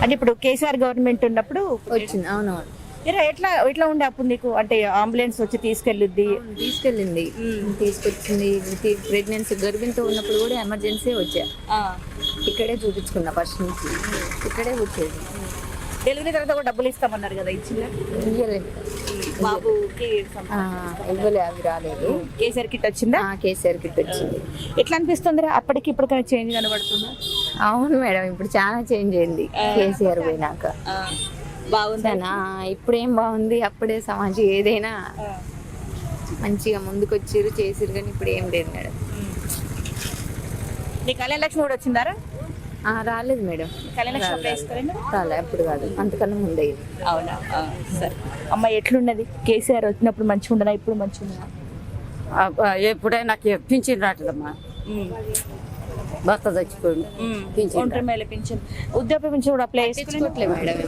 అంటే ఇప్పుడు కేసీఆర్ గవర్నమెంట్ ఉన్నప్పుడు వచ్చింది. అవునవును, ఎట్లా ఎట్లా ఉండే అప్పుడు నీకు? అంటే అంబులెన్స్ వచ్చి తీసుకెళ్ళిద్ది. తీసుకెళ్ళింది, తీసుకొచ్చింది. ప్రెగ్నెన్సీ గర్భిణితో ఉన్నప్పుడు కూడా ఎమర్జెన్సీ వచ్చా, ఇక్కడే చూపించుకున్నా. ఫస్ట్ నుంచి ఇక్కడే వచ్చేది. డెలివరీ తర్వాత కూడా డబ్బులు ఇస్తామన్నారు కదా, ఇచ్చిందా? ఇవ్వలేదు బాబుకి ఇవ్వలే, అవి రాలేదు. కేసీఆర్ కిట్ వచ్చిందా? కేసీఆర్ కిట్ వచ్చింది. ఎట్లా అనిపిస్తుంది అప్పటికి ఇప్పటికైనా చేంజ్ కనబడుతుందా? అవును మేడం, ఇప్పుడు చాలా చేంజ్ అయింది కేసీఆర్ పోయినాక. బాగుందనా? ఇప్పుడు ఏం బాగుంది, అప్పుడే సమాజం ఏదైనా మంచిగా ముందుకు వచ్చిర్రు చేసిరు, కానీ ఇప్పుడు ఏం లేదు మేడం. నీ కళ్యాణ లక్ష్మి కూడా వచ్చిందారా? రాలేదు మేడం, రాలే. అప్పుడు కాదు, అంతకన్నా ముందే. అవునా? సరే అమ్మ, ఎట్లున్నది కేసీఆర్ వచ్చినప్పుడు మంచిగా ఉండనా, ఇప్పుడు మంచిగా ఉండనా? ఎప్పుడైనా నాకు పింఛన్ రావట్లేదమ్మా, భర్త చచ్చిపోయింది. పింఛన్, వృద్ధాప్య పింఛన్ కూడా అప్లై చేసుకోవట్లేదు మేడం.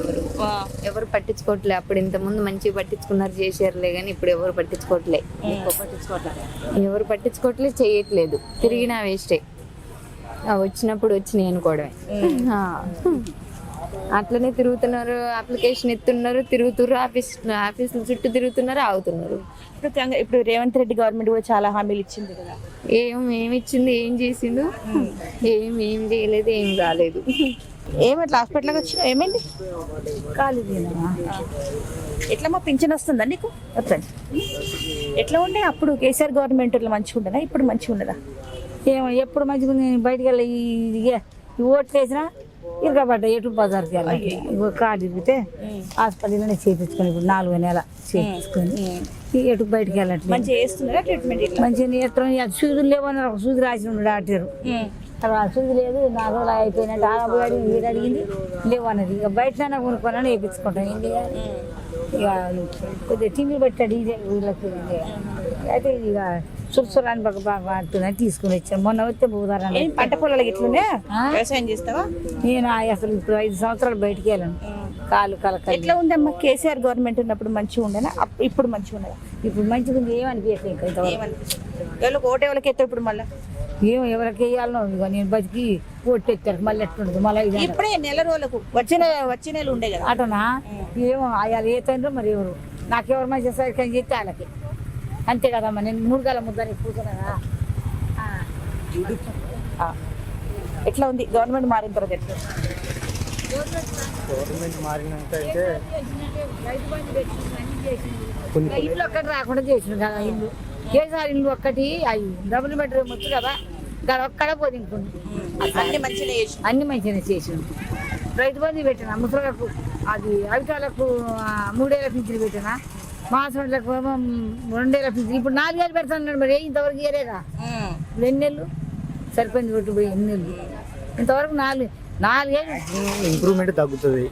ఎవరు పట్టించుకోవట్లే. అప్పుడు ఇంత ముందు మంచిగా పట్టించుకున్నారు, చేసారులే, కానీ ఇప్పుడు ఎవరు పట్టించుకోవట్లే. ఎవరు పట్టించుకోవట్లేదు, చేయట్లేదు. తిరిగినా వేస్టే, వచ్చినప్పుడు వచ్చినాయి అనుకోవడమే. అట్లనే తిరుగుతున్నారు, అప్లికేషన్ ఎత్తున్నారు, తిరుగుతున్నారు, ఆఫీసుల చుట్టూ తిరుగుతున్నారు, ఆగుతున్నారు. ఇప్పుడు రేవంత్ రెడ్డి గవర్నమెంట్ కూడా చాలా హామీలు ఇచ్చింది కదా. ఏమి ఇచ్చింది, ఏం చేసిండు? ఏం చేయలేదు, ఏం రాలేదు. ఏమట్లా హాస్పిటల్కి వచ్చినా ఏమైంది? కాలేదు. ఎట్లా మా పింఛన్ వస్తుందా నీకు? ఎట్లా ఉండే అప్పుడు కేసీఆర్ గవర్నమెంట్ మంచిగా ఉండదా, ఇప్పుడు మంచిగా ఉండదా? ఏమో ఎప్పుడు మంచిగా బయటికి వెళ్ళి ఓట్లు వేసినా ఇరగబడ్డా. ఎటు బజార్కి వెళ్ళి కార్డు ఇరిగితే హాస్పిటల్లోనే చేయించుకొని ఇప్పుడు 4వ నెల చేయించుకొని ఎటు బయటకు వెళ్ళట్లేదు. మంచిగా చేస్తున్నారా ట్రీట్మెంట్? మంచిగా చేస్తున్నాం. సూదులు లేవన్నారు, ఒక సూది రాసిన డాక్టర్. తర్వాత సూది లేదు, 4 రోజులు అయిపోయినట్టు ఆడబోయాడు. వీడు అడిగింది లేవన్నది. ఇక బయటనే కొనుక్కోనని వేయించుకుంటాం. ఏం చేయాలి? ఇక కొద్దిగా టీవీ పెట్టాడు ఇదే వీళ్ళకి. అయితే ఇక సురసురాన్ని బాగా వాడుతున్నాయి, తీసుకుని వచ్చాను. మొన్న వస్తే బుధవారం. పంట పొలాలకి ఇట్లుండే వ్యవసాయం చేస్తావా? నేను అసలు ఇప్పుడు 5 సంవత్సరాలు బయటికి వెళ్ళాను. కాలు కలక. ఎట్లా ఉందమ్మా కేసీఆర్ గవర్నమెంట్ ఉన్నప్పుడు మంచిగా ఉండేనా, ఇప్పుడు మంచిగా ఉండదా? ఇప్పుడు మంచిగా ఉంది, ఏమనిపించలేదు. ఎవరికి ఓటు ఎవరికి ఎత్తావు ఇప్పుడు మళ్ళీ? ఎవరికి వేయాలనో ఇక నేను బతికి ఓటు ఎత్తారు. మళ్ళీ ఎట్లుండదు మళ్ళీ ఇప్పుడే నెల రోజులకు వచ్చే నెల ఉండే కదా అటనా? ఏమో అయ్యాలి ఏ తండ్రి మరి ఎవరు నాకెవరు మంచి సరిగ్గా చెప్తే వాళ్ళకి అంతే కదమ్మా. నేను 3 గల ముద్దని కూర్చున్నానా? ఎట్లా ఉంది గవర్నమెంట్ మారిన తర్వాత? ఎట్లా గవర్నమెంట్ మారినాక అయితే ఇల్లు ఒక్కటి రాకుండా చేసిండు కదా. ఇల్లు కేసీఆర్ ఇల్లు ఒక్కటి అవి డబుల్ బెడ్రూమ్ వచ్చు కదా, ఒక్కడ పోదు ఇంకొంది. అన్ని మంచిగానే చేసిండు. రైతు బంధు పెట్టిన ముసలకు, అది అవిటాలకు 3 ఏళ్ళ పింఛను పెట్టినా, మాసంలకు 2 ఏళ్ళ పింఛను. ఇప్పుడు 4 ఏళ్ళు పెడతాను. మరి ఇంతవరకు ఇయలేదా? ఇప్పుడు ఎన్ని నెలలు సరిపోయింది పెట్టి పోయి, ఎన్ని నెలలు ఇంతవరకు? 4 ఏళ్ళు. ఇంప్రూవ్మెంట్ తగ్గుతుంది.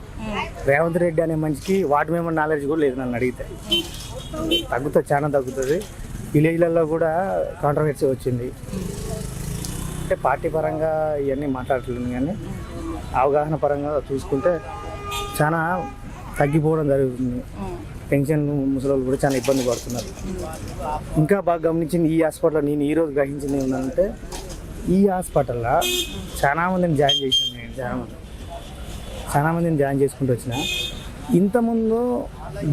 రేవంత్ రెడ్డి అనే మనిషికి వాటి మెంబర్ నాలెడ్జ్ కూడా లేదు. నన్ను అడిగితే తగ్గుతుంది, చాలా తగ్గుతుంది. విలేజ్లలో కూడా కాంట్రవర్సీ వచ్చింది. అంటే పార్టీ పరంగా ఇవన్నీ మాట్లాడట్లేదు, కానీ అవగాహన పరంగా చూసుకుంటే చాలా తగ్గిపోవడం జరుగుతుంది. పెన్షన్ ముసలి కూడా చాలా ఇబ్బంది పడుతున్నారు. ఇంకా బాగా గమనించింది ఈ హాస్పిటల్లో నేను ఈరోజు గ్రహించింది ఏంటంటే, ఈ హాస్పిటల్లో చాలామందిని జాయిన్ చేసాను. నేను చాలామందిని జాయిన్ చేసుకుంటూ వచ్చిన. ఇంతకుముందు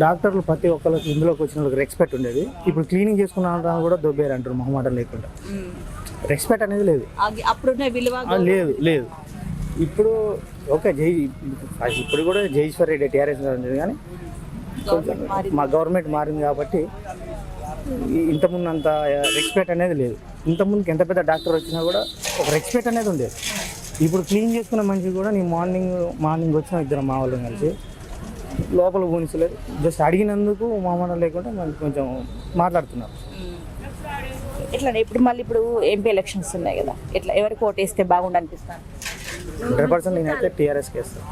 డాక్టర్లు ప్రతి ఒక్కరికి ఇందులోకి వచ్చిన వాళ్ళకి రెస్పెక్ట్ ఉండేది. ఇప్పుడు క్లీనింగ్ చేసుకున్న కూడా దొబ్బేరు అంటారు, మొహమాటం లేకుండా. రెస్పెక్ట్ అనేది లేదు. లేదు లేదు ఇప్పుడు ఓకే. ఇప్పుడు కూడా జయేశ్వర్ రెడ్డి టీఆర్ఎస్ ఉంది, కానీ మా గవర్నమెంట్ మారింది కాబట్టి ఇంతకుముందు అంత రెస్పెక్ట్ అనేది లేదు. ఇంతకుముందుకి ఎంత పెద్ద డాక్టర్ వచ్చినా కూడా ఒక రెస్పెక్ట్ అనేది ఉండేది. ఇప్పుడు క్లీన్ చేసుకున్న మనిషి కూడా నేను మార్నింగ్ వచ్చిన 2 మా వాళ్ళు కలిసి లోపల పోనిసలేదు. జస్ట్ అడిగినందుకు మామూలు లేకుండా కొంచెం మాట్లాడుతున్నారు. ఎట్లా ఇప్పుడు మళ్ళీ ఇప్పుడు ఎంపీ ఎలక్షన్స్ ఉన్నాయి కదా, ఎట్లా ఎవరికి ఓటు వేస్తే బాగుండు అనిపిస్తాను? 100% నేనైతే టీఆర్ఎస్కి వేస్తాను.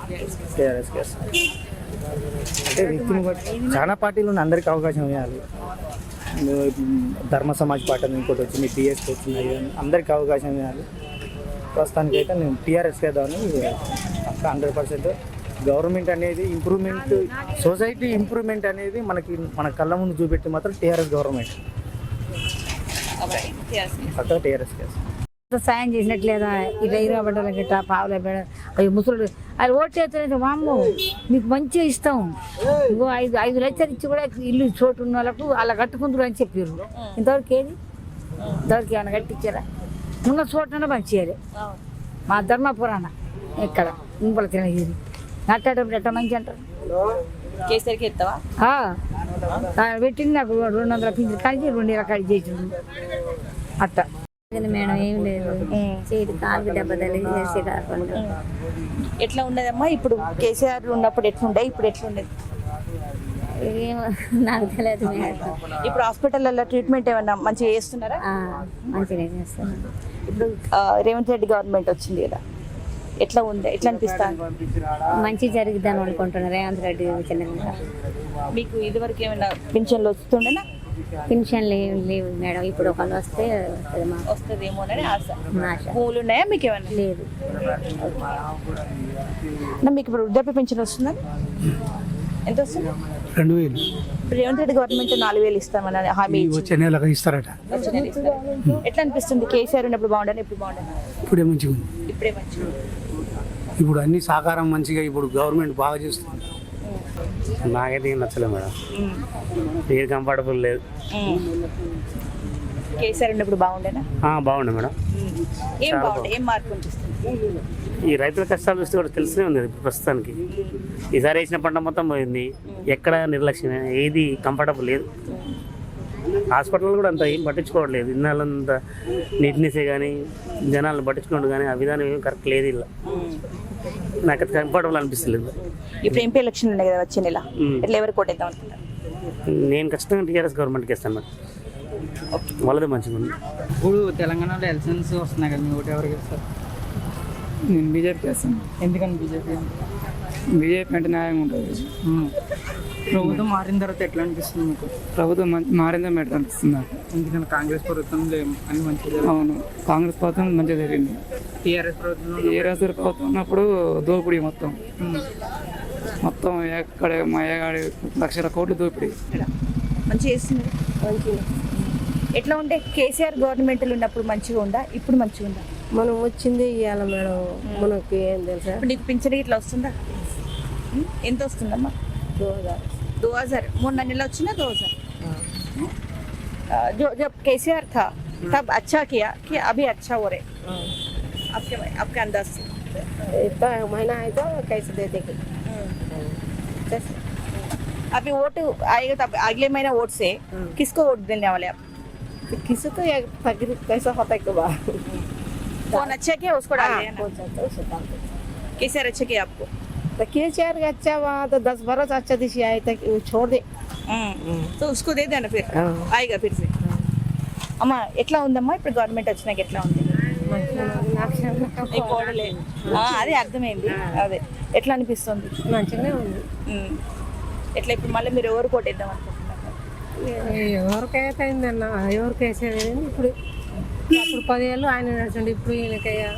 అంటే వ్యక్తిని బట్టి చాలా పార్టీలు అందరికీ అవకాశం ఇవ్వాలి. ధర్మ సమాజ్ పార్టీ ఇంకోటి వచ్చింది, టీఎస్కి వచ్చింది, అందరికీ అవకాశం ఇవ్వాలి. ప్రస్తుతానికి అయితే నేను టీఆర్ఎస్కి వేద్దామని 100%. గవర్నమెంట్ అనేది ఇంప్రూవ్మెంట్, సొసైటీ ఇంప్రూవ్మెంట్ అనేది మన కళ్ళ ముందు చూపెట్టి మాత్రం టీఆర్ఎస్ గవర్నమెంట్. టీఆర్ఎస్ సాయం చేసినట్లేదా? ఇట్లా 20 బట్టల గిట్ట పావుల అయ్యో ముసలి అది ఓటు చేస్తే మా అమ్మ మీకు మంచిగా ఇస్తాం ఇగో 5 లక్షలు ఇచ్చి కూడా ఇల్లు చోటు ఉన్న వాళ్ళకు అలా కట్టుకుంటారు అని చెప్పారు. ఇంతవరకు ఏది ఇంతవరకు ఏమైనా కట్టించారా? ఉన్న చోటనే పంచేయాలి. మా ధర్మపురాణ ఇక్కడ ఇంపల తినగిరి నట్టేటప్పుడు ఎట్ట మంచి అంటారు. కేసీఆర్కి ఎత్తావా? పెట్టింది నాకు 200 పింఛన్ కలిసి 2 రకాలు చేసిండు అట్ట. మేడం ఏం లేదు, చేతి కాలు దెబ్బ తగిలి చేసి కాకుండా. ఎట్లా ఉండదమ్మా ఇప్పుడు? కేసీఆర్ ఉన్నప్పుడు ఎట్లుండే, ఇప్పుడు ఎట్లుండేది? ఏమో నాకు తెలియదు మేడం. ఇప్పుడు హాస్పిటల్లో ట్రీట్మెంట్ ఏమన్నా మంచిగా చేస్తున్నారా? మంచిగా చేస్తాను. ఇప్పుడు రేవంత్ రెడ్డి గవర్నమెంట్ వచ్చింది కదా, ఎట్లా ఉంది, ఎట్లా అనిపిస్తాను? మంచి జరిగిద్దాం అనుకుంటున్నారు రేవంత్ రెడ్డి వచ్చినాక. మీకు ఇదివరకు ఏమైనా పింఛన్లు వస్తుండేనా? పెన్షన్లు ఏం లేవు మేడం, ఇప్పుడు ఒకళ్ళు వస్తే వస్తుంది మాకు. వస్తుందేమోనని ఆశ. ఆశ భూములు ఉన్నాయా మీకు ఏమన్నా? లేదు. మీకు ఇప్పుడు వృద్ధాప్య పింఛన్ వస్తుందా? ఎంత వస్తుంది? 2000 ఇప్పుడు రేవంత్ రెడ్డి గవర్నమెంట్ 4000 ఇస్తామని హామీ ఇచ్చింది. వచ్చే నెలకు ఇస్తారట. వచ్చే నెల ఇస్తారా? ఎట్లా అనిపిస్తుంది? కేసీఆర్ ఉన్నప్పుడు బాగుండని, ఇప్పుడు బాగుండని? ఇప్పుడే మంచిగా ఉంది. ఇప్పుడే మంచిగా ఉంది. ఇప్పుడు అన్ని సహకారం మంచిగా ఇప్పుడు గవర్నమెంట్ బాగా చేస్తుంది. నాకైతే ఏం నచ్చలేదు మేడం, ఏది కంఫర్టబుల్ లేదు. కేసీఆర్ ఉన్నప్పుడు బాగుండేనా? బాగుండే మేడం. ఏం బాగుండే, ఏం మార్పు అనిపిస్తుంది? ఈ రైతుల కష్టాలు చూస్తే కూడా తెలిసే ఉంది ఇప్పుడు ప్రస్తుతానికి. ఈసారి వేసిన పంట మొత్తం పోయింది, ఎక్కడ నిర్లక్ష్యం, ఏది కంఫర్టబుల్ లేదు. హాస్పిటల్ కూడా అంత ఏం పట్టించుకోవట్లేదు. ఇన్నాళ్ళంత నీట్నెస్సే కానీ జనాలను పట్టించుకోవడం కానీ ఆ విధానం ఏం కరెక్ట్ లేదు. ఇలా నాకైతే కంఫర్టబుల్ అనిపిస్తలేదు. ఇప్పుడు ఎంపీ ఎలక్షన్ ఉన్నాయి కదా వచ్చే నెల, ఎట్లా ఎవరు కోటేద్దాం అనుకుంటారు? నేను ఖచ్చితంగా టీఆర్ఎస్ గవర్నమెంట్కి ఇస్తాను మేడం, వాళ్ళదే మంచిగా ఉంది. ఇప్పుడు తెలంగాణలో ఎలక్షన్స్ వస్తున్నాయి కదా, మీ ఓటు ఎవరికి ఇస్తారు? నేను బీజేపీకి వేస్తాను. ఎందుకని బీజేపీ? బీజేపీ అంటే న్యాయంగా ఉంటుంది. ప్రభుత్వం మారిన తర్వాత ఎట్లా అనిపిస్తుంది మీకు? ప్రభుత్వం మారిందా బెటర్ అనిపిస్తుంది నాకు. ఎందుకంటే కాంగ్రెస్ ప్రభుత్వంలో అన్ని మంచిగా, అవును కాంగ్రెస్ ప్రభుత్వం మంచిగా జరిగింది. టీఆర్ఎస్ ప్రభుత్వం ఉన్నప్పుడు దోపిడీ మొత్తం ఎక్కడ మా అయ్యగాడి 1,00,000 కోట్లు దోపిడీ. మంచిగా చేస్తున్నారు. ఎట్లా ఉండే కేసీఆర్ గవర్నమెంట్లు ఉన్నప్పుడు మంచిగా ఉందా, ఇప్పుడు మంచిగా ఉందా? మనం వచ్చింది ఇవాళ మేడం, మనకి ఏం తెలుసా? ఇప్పుడు నీకు పింఛన్ ఇట్లా వస్తుందా? ఎంత వస్తుందమ్మా? 2000 మొన్న నెల వచ్చినా 2000. जो जब केसीआर था तब अच्छा किया कि अभी अच्छा हो रहे आपके अंदाज से? इतना महीना है तो कैसे दे देंगे? अभी वोट आएगा तब अगले महीना वोट से किसको वोट देने वाले आप? किसी तो ये फकीर कैसा होता है कबा? कौन अच्छा किया उसको डाल देना। केसीआर अच्छा किया आपको? तो केसीआर का अच्छा वहाँ तो 10 बरस अच्छा दिशी आए तक वो छोड़ दे तो उसको दे देना, फिर आएगा फिर से. అమ్మా ఎట్లా ఉందమ్మా ఇప్పుడు గవర్నమెంట్ వచ్చినాక ఎట్లా ఉంది? అదే అర్థమైంది. అదే ఎట్లా అనిపిస్తుంది? మంచిగానే ఉంది. ఎట్లా ఇప్పుడు మళ్ళీ మీరు ఎవరు కొట్టేద్దాం అనుకుంటున్నారు? ఎవరికైతే అయిందన్న ఎవరికి వేసేది. ఇప్పుడు 10 ఏళ్ళు ఆయన నడిచండి, ఇప్పుడు ఈయనకయ్యా